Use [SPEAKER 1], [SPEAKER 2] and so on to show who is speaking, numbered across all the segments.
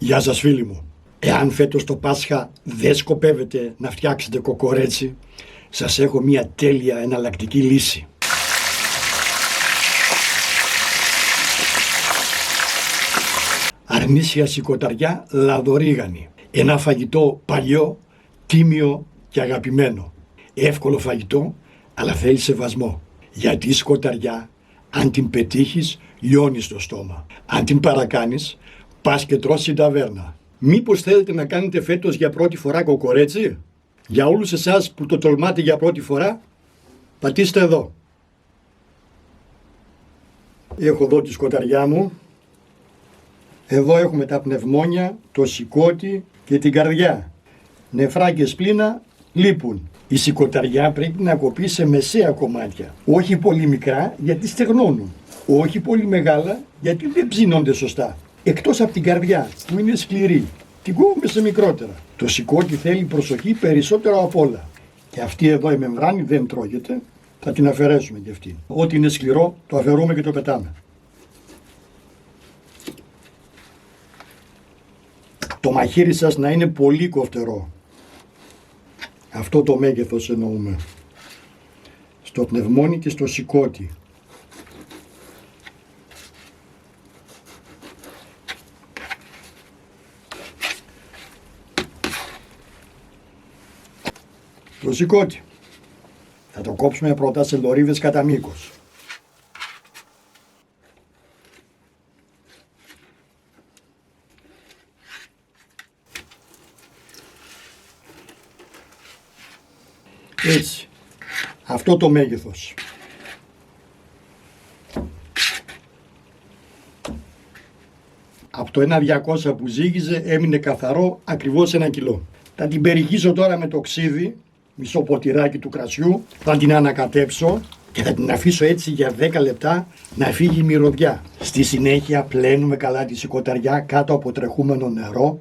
[SPEAKER 1] Γεια σας φίλοι μου. Εάν φέτος το Πάσχα δεν σκοπεύετε να φτιάξετε κοκορέτσι, σας έχω μια τέλεια εναλλακτική λύση. Αρνήσια σηκωταριά λαδορίγανη. Ένα φαγητό παλιό, τίμιο και αγαπημένο. Εύκολο φαγητό, αλλά θέλει σεβασμό. Γιατί η σκοταριά, αν την πετύχεις, λιώνει στο στόμα. Αν την παρακάνεις, πας και τρως στην ταβέρνα. Μήπως θέλετε να κάνετε φέτος για πρώτη φορά κοκορέτσι? Για όλους εσάς που το τολμάτε για πρώτη φορά, πατήστε εδώ. Έχω εδώ τη σκοταριά μου. Εδώ έχουμε τα πνευμόνια, το σηκώτη και την καρδιά. Νεφρά και σπλήνα λείπουν. Η σηκωταριά πρέπει να κοπεί σε μεσαία κομμάτια. Όχι πολύ μικρά γιατί στεγνώνουν. Όχι πολύ μεγάλα γιατί δεν ψήνονται σωστά. Εκτός από την καρδιά που είναι σκληρή. Την κόβουμε σε μικρότερα. Το σηκώτη θέλει προσοχή περισσότερο από όλα. Και αυτή εδώ η μεμβράνη δεν τρώγεται. Θα την αφαιρέσουμε και αυτή. Ό,τι είναι σκληρό το αφαιρούμε και το πετάμε. Το μαχαίρι σας να είναι πολύ κοφτερό. Αυτό το μέγεθος εννοούμε. Στο πνευμόνι και στο σηκώτη. Το σηκώτη. Θα το κόψουμε πρώτα σε λωρίδες κατά μήκος. Έτσι. Αυτό το μέγεθος. Από το 1.200 που ζύγιζε έμεινε καθαρό ακριβώς 1 κιλό. Θα την περιχύσω τώρα με το ξύδι, μισό ποτηράκι του κρασιού, θα την ανακατέψω και θα την αφήσω έτσι για 10 λεπτά να φύγει η μυρωδιά. Στη συνέχεια πλένουμε καλά τη σηκωταριά κάτω από τρεχούμενο νερό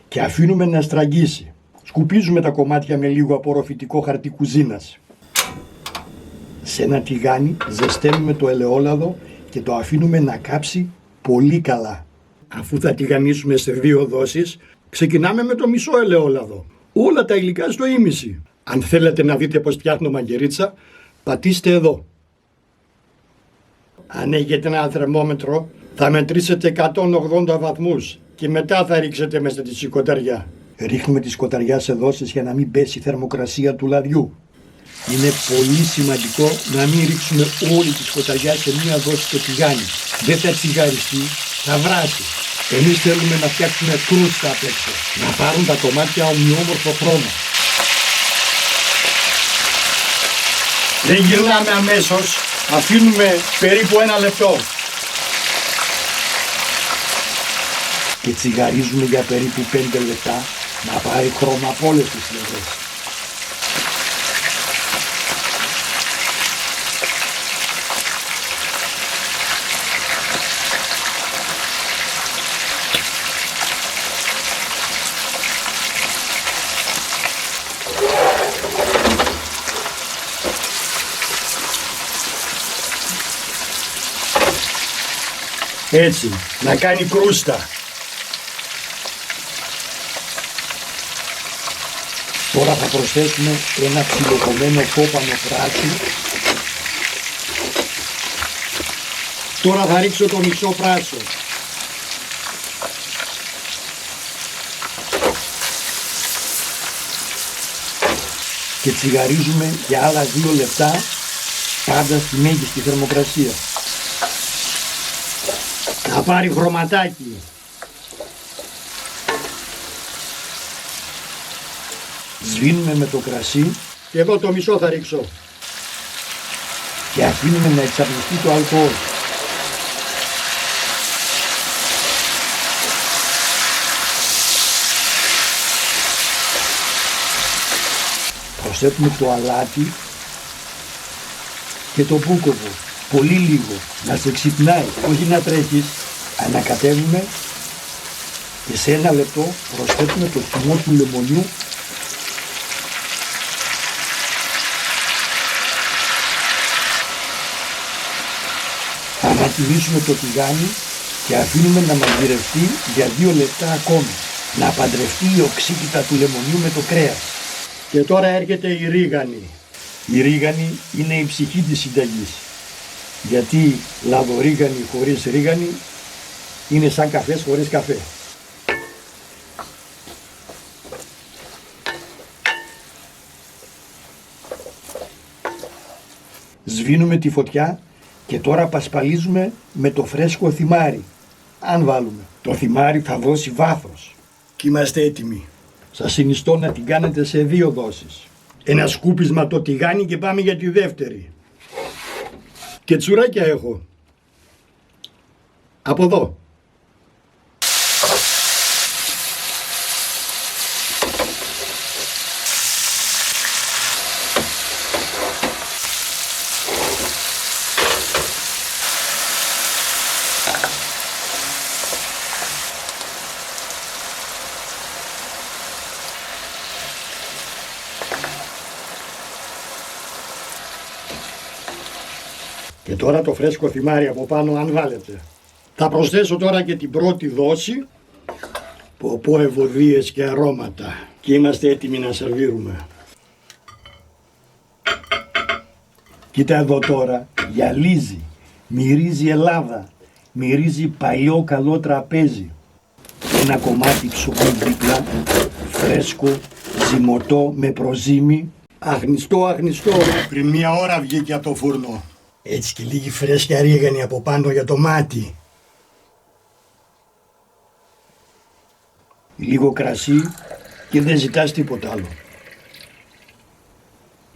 [SPEAKER 1] και αφήνουμε να στραγγίσει. Σκουπίζουμε τα κομμάτια με λίγο απορροφητικό χαρτί κουζίνας. Σε ένα τηγάνι ζεσταίνουμε το ελαιόλαδο και το αφήνουμε να κάψει πολύ καλά. Αφού θα τηγανίσουμε σε 2 δόσεις, ξεκινάμε με το μισό ελαιόλαδο. Όλα τα υλικά στο ίμιση. Αν θέλετε να δείτε πώς φτιάχνω μαγειρίτσα, πατήστε εδώ. Αν έχετε ένα θερμόμετρο, θα μετρήσετε 180 βαθμούς και μετά θα ρίξετε μέσα τη σηκωταριά. Ρίχνουμε τη σκοταριά σε δόσεις για να μην πέσει η θερμοκρασία του λαδιού. Είναι πολύ σημαντικό να μην ρίξουμε όλη τη σκοταριά σε μία δόση στο τηγάνι. Δεν θα τσιγαριστεί, θα βράσει. Εμείς θέλουμε να φτιάξουμε κρούστα απ' έξω, να πάρουν τα κομμάτια ομοιόμορφο χρώμα. Δεν γυρνάμε αμέσως, αφήνουμε περίπου 1 λεπτό. Και τσιγαρίζουμε για περίπου 5 λεπτά να πάρει χρώμα από όλες τις πλευρές. Έτσι, να κάνει κρούστα. Τώρα θα προσθέσουμε ένα ψιλοκομμένο κόπανο πράσι. Τώρα θα ρίξω το μισό πράσο. Και τσιγαρίζουμε για άλλα 2 λεπτά, πάντα στη μέγιστη θερμοκρασία. Να πάρει χρωματάκι. Σβήνουμε με το κρασί και εδώ το μισό θα ρίξω. Και αφήνουμε να εξαπλωθεί το αλκοόλ. Προσθέτουμε το αλάτι και το μπούκοβο. Πολύ λίγο, να σε ξυπνάει, όχι να τρέχεις. Ανακατεύουμε και σε 1 λεπτό προσθέτουμε το χυμό του λεμονιού Θα ανατιμήσουμε το τηγάνι και αφήνουμε να μαγειρευτεί για 2 λεπτά ακόμη. Να παντρευτεί η οξύτητα του λεμονιού με το κρέας. Και τώρα έρχεται η ρίγανη. Η ρίγανη είναι η ψυχή της συνταγής. Γιατί λαδορίγανη χωρίς ρίγανη είναι σαν καφές χωρίς καφέ. Σβήνουμε τη φωτιά και τώρα πασπαλίζουμε με το φρέσκο θυμάρι. Αν βάλουμε. Το θυμάρι θα δώσει βάθος. Και είμαστε έτοιμοι. Σας συνιστώ να την κάνετε σε 2 δόσεις. Ένα σκούπισμα το τηγάνι και πάμε για τη δεύτερη. Και τσουράκια έχω. Από εδώ. Και τώρα το φρέσκο θυμάρι από πάνω αν βάλετε. Θα προσθέσω τώρα και την πρώτη δόση. Ποπό ευωδίες και αρώματα. Και είμαστε έτοιμοι να σερβίρουμε. Κοίτα εδώ τώρα, γυαλίζει, μυρίζει Ελλάδα, μυρίζει παλιό καλό τραπέζι. Ένα κομμάτι ψωμί δίπλα, φρέσκο, ζυμωτό με προζύμι. Αχνιστό, πριν 1 ώρα βγήκε από το φούρνο. Έτσι και λίγη φρέσκια ρίγανη από πάνω για το μάτι. Λίγο κρασί και δεν ζητάς τίποτα άλλο.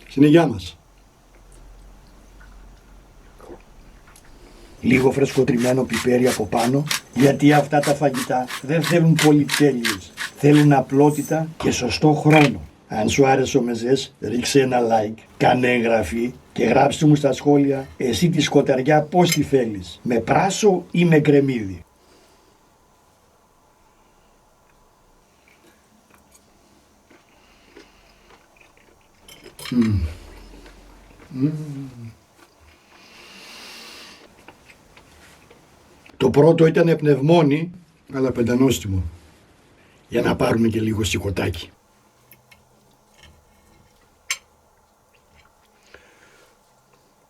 [SPEAKER 1] Συνεχιά μας. Λίγο φρεσκοτριμμένο πιπέρι από πάνω, γιατί αυτά τα φαγητά δεν θέλουν πολυτέλειες. Θέλουν απλότητα και σωστό χρόνο. Αν σου άρεσε ο μεζές, ρίξε ένα like, κάνε εγγραφή και γράψτε μου στα σχόλια εσύ τη σκοταριά πώς τη θέλεις, με πράσο ή με κρεμμύδι. Το πρώτο ήταν πνευμόνι, αλλά πεντανόστιμο, για να πάρουμε και λίγο σηκωτάκι.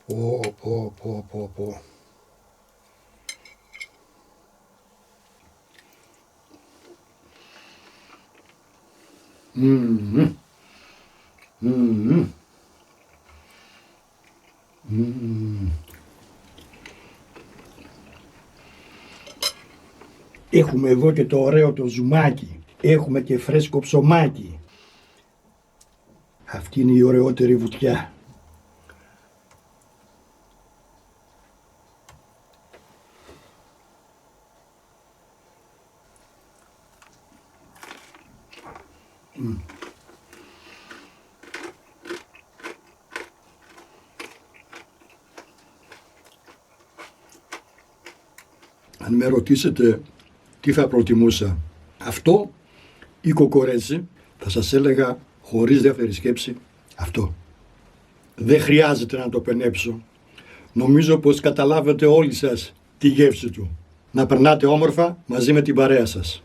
[SPEAKER 1] Πω. Έχουμε εδώ και το ωραίο το ζουμάκι. Έχουμε και φρέσκο ψωμάκι. Αυτή είναι η ωραιότερη βουτιά. Αν με ρωτήσετε τι θα προτιμούσα, αυτό ή κοκορέτσι, θα σας έλεγα χωρίς δεύτερη σκέψη αυτό. Δεν χρειάζεται να το πενέψω. Νομίζω πως καταλάβετε όλοι σας τη γεύση του. Να περνάτε όμορφα μαζί με την παρέα σας.